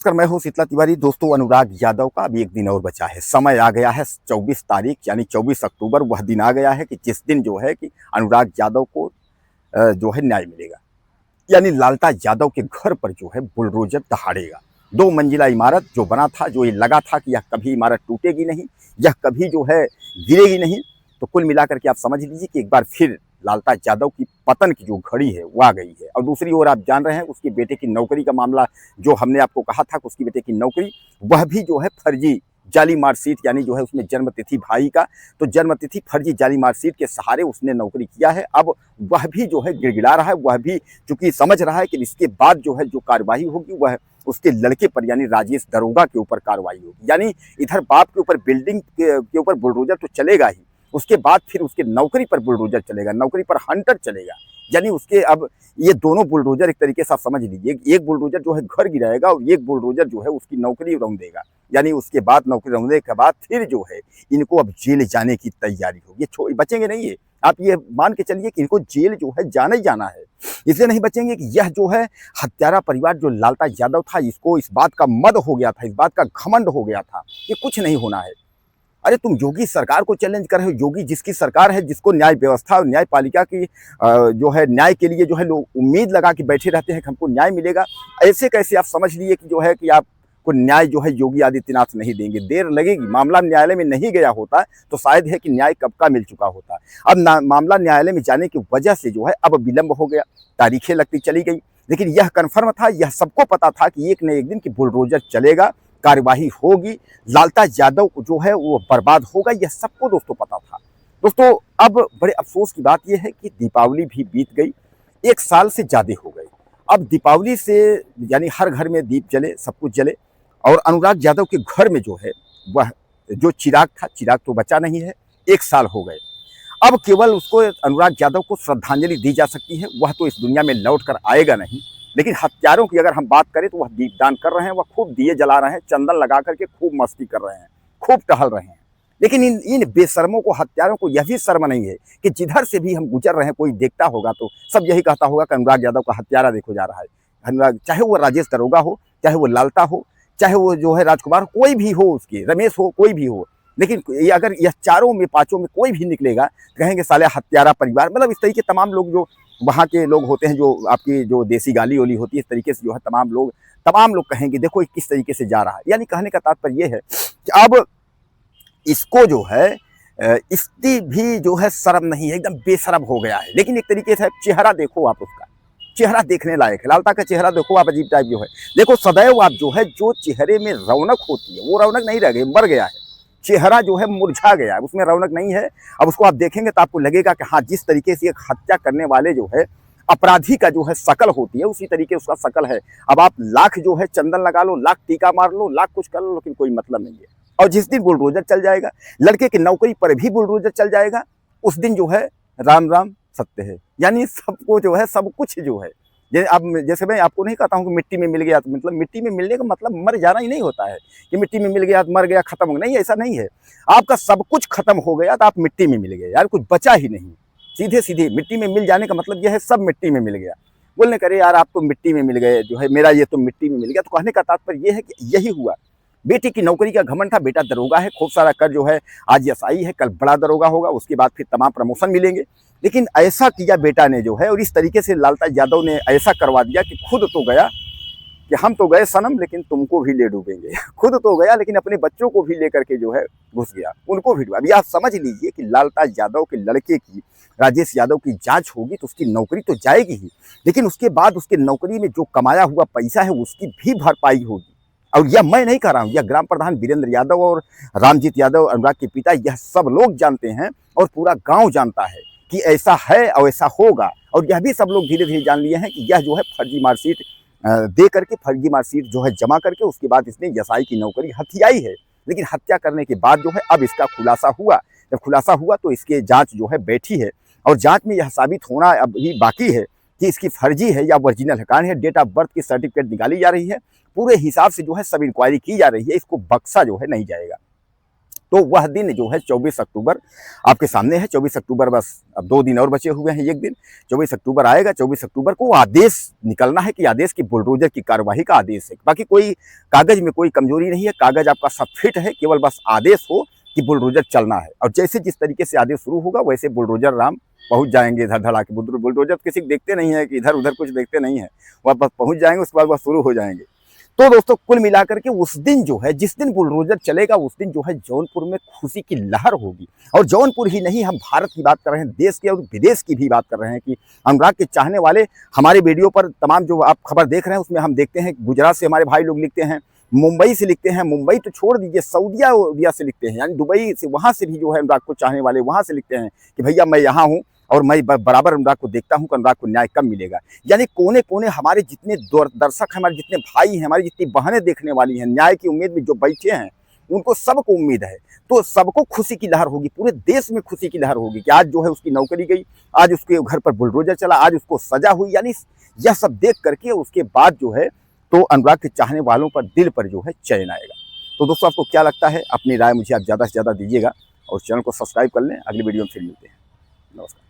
नमस्कार, मैं हूं शीतला तिवारी। दोस्तों, अनुराग यादव का अभी एक दिन और बचा है। समय आ गया है 24 तारीख यानी 24 अक्टूबर। वह दिन आ गया है कि जिस दिन जो है कि अनुराग यादव को जो है न्याय मिलेगा, यानी लालता यादव के घर पर जो है बुलडोजर दहाड़ेगा। 2 मंजिला इमारत जो बना था, जो ये लगा था कि यह कभी इमारत टूटेगी नहीं, यह कभी जो है गिरेगी नहीं, तो कुल मिलाकर के आप समझ लीजिए कि एक बार फिर लालता यादव की पतन की जो घड़ी है वो आ गई है। और दूसरी ओर आप जान रहे हैं उसके बेटे की नौकरी का मामला, जो हमने आपको कहा था कि उसके बेटे की नौकरी, वह भी जो है फर्जी जाली मार्कशीट, यानी जो है उसमें जन्मतिथि भाई का, तो जन्मतिथि फर्जी जाली मार्कशीट के सहारे उसने नौकरी किया है। अब वह भी जो है गिड़गिड़ा रहा है। वह भी चूंकि समझ रहा है कि इसके बाद जो है जो कार्रवाई होगी वह उसके लड़के पर यानी राजेश दरोगा के ऊपर कार्रवाई होगी। यानी इधर बाप के ऊपर बिल्डिंग के ऊपर बुलडोजर तो चलेगा ही, उसके बाद फिर उसके नौकरी पर बुलडोजर चलेगा, नौकरी पर हंटर चलेगा। यानी उसके अब ये दोनों बुलडोजर एक तरीके से आप समझ लीजिए, एक बुलडोजर जो है घर गिराएगा और एक बुलडोजर जो है उसकी नौकरी रौंदेगा। यानी उसके बाद नौकरी रौंदने के बाद फिर जो है इनको अब जेल जाने की तैयारी होगी। ये बचेंगे नहीं है, आप ये मान के चलिए कि इनको जेल जो है जाना ही जाना है। इसलिए नहीं बचेंगे कि यह जो है हत्यारा परिवार जो लालता यादव था, इसको इस बात का मद हो गया था, इस बात का घमंड हो गया था कि कुछ नहीं होना है। अरे तुम योगी सरकार को चैलेंज कर रहे हो। योगी जिसकी सरकार है, जिसको न्याय व्यवस्था और न्यायपालिका की जो है न्याय के लिए जो है लोग उम्मीद लगा के बैठे रहते हैं कि हमको न्याय मिलेगा। ऐसे कैसे आप समझ लिए कि जो है कि आपको न्याय जो है योगी आदित्यनाथ नहीं देंगे, देर लगेगी। मामला न्यायालय में नहीं गया होता तो शायद है कि न्याय कब का मिल चुका होता। अब मामला न्यायालय में जाने की वजह से जो है अब विलंब हो गया, तारीखें लगती चली गई। लेकिन यह कन्फर्म था, यह सबको पता था कि एक न एक दिन की बुलडोजर चलेगा, कार्यवाही होगी, लालता यादव को जो है वो बर्बाद होगा। यह सबको दोस्तों पता था। दोस्तों, अब बड़े अफसोस की बात यह है कि दीपावली भी बीत गई, 1 साल से ज़्यादा हो गई। अब दीपावली से यानी हर घर में दीप जले, सब कुछ जले, और अनुराग यादव के घर में जो है वह जो चिराग था, चिराग तो बचा नहीं है। 1 साल हो गए। अब केवल उसको अनुराग यादव को श्रद्धांजलि दी जा सकती है, वह तो इस दुनिया में लौट कर आएगा नहीं। लेकिन हत्यारों की अगर हम बात करें तो वह दीपदान कर रहे हैं, वह खूब दिए जला रहे हैं, चंदन लगा करके खूब मस्ती कर रहे हैं, खूब टहल रहे हैं। लेकिन इन बेशर्मों को, हत्यारों को यह भी शर्म नहीं है कि जिधर से भी हम गुजर रहे हैं, कोई देखता होगा तो सब यही कहता होगा कि अनुराग यादव का हत्यारा देखो जा रहा है। अनुराग, चाहे वो राजेश दरोगा हो, चाहे वो लालता हो, चाहे वो जो है राजकुमार, कोई भी हो, उसके रमेश हो, कोई भी हो। लेकिन अगर यह चारों में, पांचों में कोई भी निकलेगा, कहेंगे साले हत्यारा परिवार। मतलब इस तरीके तमाम लोग जो वहाँ के लोग होते हैं, जो आपकी जो देसी गाली वाली होती है, इस तरीके से जो है तमाम लोग कहेंगे देखो किस तरीके से जा रहा है। यानी कहने का तात्पर्य यह है कि अब इसको जो है इसकी भी जो है शर्म नहीं है, एकदम बेशरम हो गया है। लेकिन एक तरीके से चेहरा देखो आप, उसका चेहरा देखने लायक है। लालता का चेहरा देखो आप, अजीब टाइप जो है। देखो सदैव आप जो है, जो चेहरे में रौनक होती है वो रौनक नहीं रह गई, मर गया है। चेहरा जो है मुरझा गया है, उसमें रौनक नहीं है। अब उसको आप देखेंगे तो आपको लगेगा कि हाँ, जिस तरीके से एक हत्या करने वाले जो है अपराधी का जो है शकल होती है, उसी तरीके उसका शकल है। अब आप लाख जो है चंदन लगा लो, लाख टीका मार लो, लाख कुछ कर लो, लेकिन कोई मतलब नहीं है। और जिस दिन बुलडोजर चल जाएगा, लड़के की नौकरी पर भी बुलडोजर चल जाएगा, उस दिन जो है राम राम सत्य है। यानी सबको जो है सब कुछ जो है, जैसे मैं आपको नहीं कहता हूँ कि मिट्टी में मिल गया तो मतलब मिट्टी में मिलने का मतलब मर जाना ही नहीं होता है कि मिट्टी में मिल गया तो मर गया, खत्म हो गया। नहीं, ऐसा नहीं है। आपका सब कुछ खत्म हो गया तो आप मिट्टी में मिल गए, यार कुछ बचा ही नहीं। सीधे सीधे मिट्टी में मिल जाने का मतलब यह है सब मिट्टी में मिल गया। बोलने करे यार आप तो मिट्टी में मिल गए, जो है मेरा ये तो मिट्टी में मिल गया। तो कहने का तात्पर्य यह है कि यही हुआ। बेटी की नौकरी का घमंड था, बेटा दरोगा है, खूब सारा कर जो है, आज एसआई है, कल बड़ा दरोगा होगा, उसके बाद फिर तमाम प्रमोशन मिलेंगे। लेकिन ऐसा किया बेटा ने जो है, और इस तरीके से लालता यादव ने ऐसा करवा दिया कि खुद तो गया कि हम तो गए सनम, लेकिन तुमको भी ले डूबेंगे। खुद तो गया लेकिन अपने बच्चों को भी लेकर के जो है घुस गया, उनको भी डूबा। अभी आप समझ लीजिए कि लालता यादव के लड़के की, राजेश यादव की जांच होगी तो उसकी नौकरी तो जाएगी ही, लेकिन उसके बाद उसके नौकरी में जो कमाया हुआ पैसा है उसकी भी भरपाई होगी। और यह मैं नहीं कह रहा हूँ, यह ग्राम प्रधान वीरेंद्र यादव और रामजीत यादव, अनुराग के पिता, यह सब लोग जानते हैं और पूरा गांव जानता है कि ऐसा है और ऐसा होगा। और यह भी सब लोग धीरे धीरे जान लिए हैं कि यह जो है फर्जी मार्कशीट दे करके, फर्जी मार्कशीट जो है जमा करके, उसके बाद इसने एसआई की नौकरी हथियाई है। लेकिन हत्या करने के बाद जो है अब इसका खुलासा हुआ। जब खुलासा हुआ तो इसके जांच जो है बैठी है, और जांच में यह साबित होना अभी बाकी है कि इसकी फर्जी है या ओरिजिनल है। कारण है डेट ऑफ बर्थ की सर्टिफिकेट निकाली जा रही है, पूरे हिसाब से जो है सब इंक्वायरी की जा रही है, इसको बख्शा जो है नहीं जाएगा। तो वह दिन जो है 24 अक्टूबर आपके सामने है। 24 अक्टूबर बस अब 2 दिन और बचे हुए हैं, एक दिन 24 अक्टूबर आएगा। 24 अक्टूबर को आदेश निकलना है कि आदेश की बुलडोजर की कार्यवाही का आदेश है। बाकी कोई कागज में कोई कमजोरी नहीं है, कागज आपका सब फिट है, केवल बस आदेश हो कि बुलडोजर चलना है। और जैसे जिस तरीके से आदेश शुरू होगा वैसे बुलडोजर राम पहुंच जाएंगे इधर धड़ा के। बुलडोजर किसी को देखते नहीं है कि इधर उधर कुछ देखते नहीं है, वह बस पहुंच जाएंगे, उसके बाद वह शुरू हो जाएंगे। तो दोस्तों कुल मिलाकर के उस दिन जो है, जिस दिन बुलडोजर चलेगा उस दिन जो है जौनपुर में खुशी की लहर होगी। और जौनपुर ही नहीं, हम भारत की बात कर रहे हैं, देश के और विदेश की भी बात कर रहे हैं कि अनुराग के चाहने वाले हमारे वीडियो पर तमाम जो आप खबर देख रहे हैं उसमें हम देखते हैं गुजरात से हमारे भाई लोग लिखते हैं, मुंबई से लिखते हैं, मुंबई तो छोड़ दीजिए सऊदिया से लिखते हैं, यानी दुबई से, वहाँ से भी जो है अनुराग को चाहने वाले वहाँ से लिखते हैं कि भैया मैं यहाँ हूँ और मैं बराबर अनुराग को देखता हूँ कि अनुराग को न्याय कब मिलेगा। यानी कोने कोने हमारे जितने दर्शक हैं, हमारे जितने भाई हैं, हमारी जितनी बहनें देखने वाली हैं, न्याय की उम्मीद में जो बैठे हैं, उनको सबको उम्मीद है। तो सबको खुशी की लहर होगी, पूरे देश में खुशी की लहर होगी कि आज जो है उसकी नौकरी गई, आज उसके घर पर बुलडोजर चला, आज उसको सजा हुई। यानी यह सब देख करके उसके बाद जो है तो अनुराग के चाहने वालों पर, दिल पर जो है चैन आएगा। तो दोस्तों आपको क्या लगता है, अपनी राय मुझे आप ज़्यादा से ज़्यादा दीजिएगा और चैनल को सब्सक्राइब कर लें। अगली वीडियो में फिर मिलते हैं। नमस्कार।